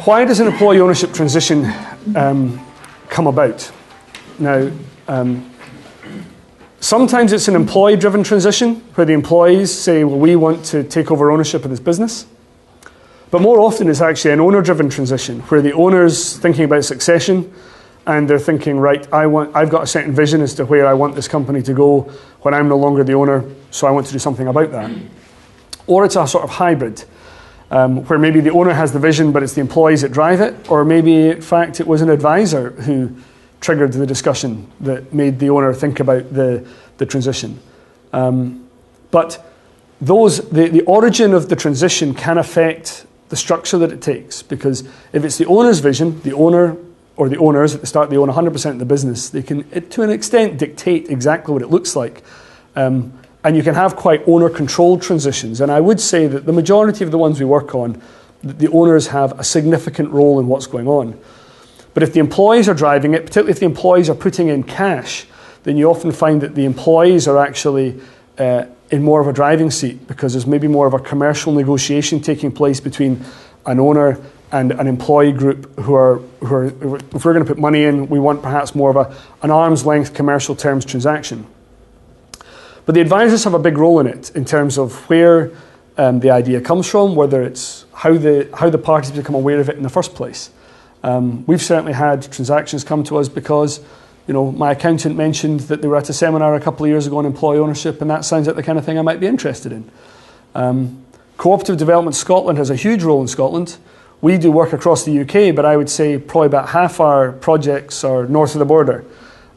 why does an employee ownership transition come about? Now, sometimes it's an employee-driven transition where the employees say, well, we want to take over ownership of this business. But more often it's actually an owner-driven transition where the owner's thinking about succession and they're thinking, right, I've got a certain vision as to where I want this company to go when I'm no longer the owner, so I want to do something about that. Or it's a sort of hybrid, where maybe the owner has the vision, but it's the employees that drive it, or maybe, in fact, it was an advisor who triggered the discussion that made the owner think about the transition. But the origin of the transition can affect the structure that it takes, because if it's the owner's vision, the owner or the owners at the start, they own 100% of the business, they can, to an extent, dictate exactly what it looks like. And you can have quite owner-controlled transitions. And I would say that the majority of the ones we work on, the owners have a significant role in what's going on. But if the employees are driving it, particularly if the employees are putting in cash, then you often find that the employees are actually in more of a driving seat, because there's maybe more of a commercial negotiation taking place between an owner and an employee group who are if we're going to put money in, we want perhaps more of an arm's length commercial terms transaction. But the advisors have a big role in it in terms of where the idea comes from, whether it's how the parties become aware of it in the first place. We've certainly had transactions come to us because, you know, my accountant mentioned that they were at a seminar a couple of years ago on employee ownership, and that sounds like the kind of thing I might be interested in. Cooperative Development Scotland has a huge role in Scotland. We do work across the UK, but I would say probably about half our projects are north of the border.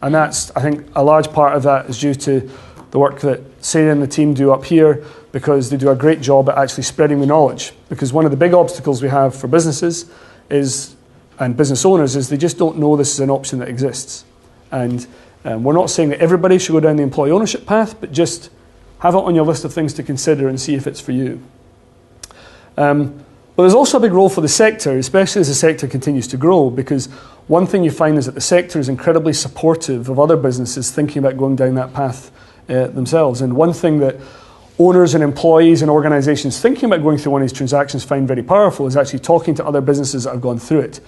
And that's, I think, a large part of that is due to the work that Sarah and the team do up here, because they do a great job at actually spreading the knowledge. Because one of the big obstacles we have for businesses and business owners is they just don't know this is an option that exists. And we're not saying that everybody should go down the employee ownership path, but just have it on your list of things to consider and see if it's for you. But there's also a big role for the sector, especially as the sector continues to grow, because one thing you find is that the sector is incredibly supportive of other businesses thinking about going down that path themselves. And one thing that owners and employees and organisations thinking about going through one of these transactions find very powerful is actually talking to other businesses that have gone through it.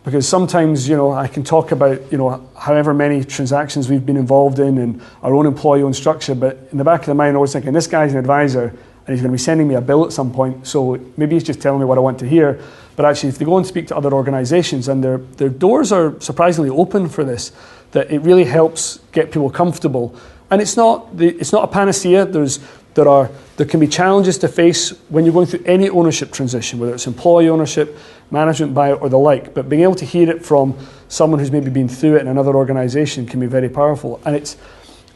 Because sometimes, you know, I can talk about, you know, however many transactions we've been involved in and our own employee-owned structure, but in the back of the mind, I'm always thinking, this guy's an advisor and he's going to be sending me a bill at some point, so maybe he's just telling me what I want to hear. But actually, if they go and speak to other organisations, and their doors are surprisingly open for this, that it really helps get people comfortable. And it's not a panacea. There can be challenges to face when you're going through any ownership transition, whether it's employee ownership, management buyout, or the like. But being able to hear it from someone who's maybe been through it in another organisation can be very powerful. And it's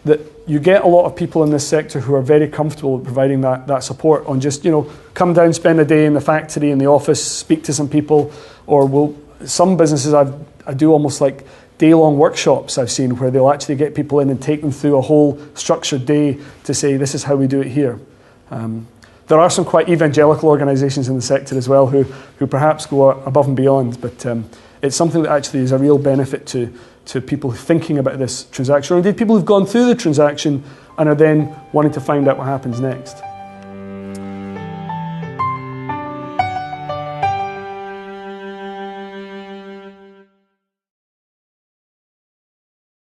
that you get a lot of people in this sector who are very comfortable with providing that support on just, you know, come down, spend a day in the factory, in the office, speak to some people, or some businesses I do almost like day-long workshops I've seen where they'll actually get people in and take them through a whole structured day to say, this is how we do it here. There are some quite evangelical organisations in the sector as well who perhaps go above and beyond, but it's something that actually is a real benefit to people thinking about this transaction, or indeed people who've gone through the transaction and are then wanting to find out what happens next.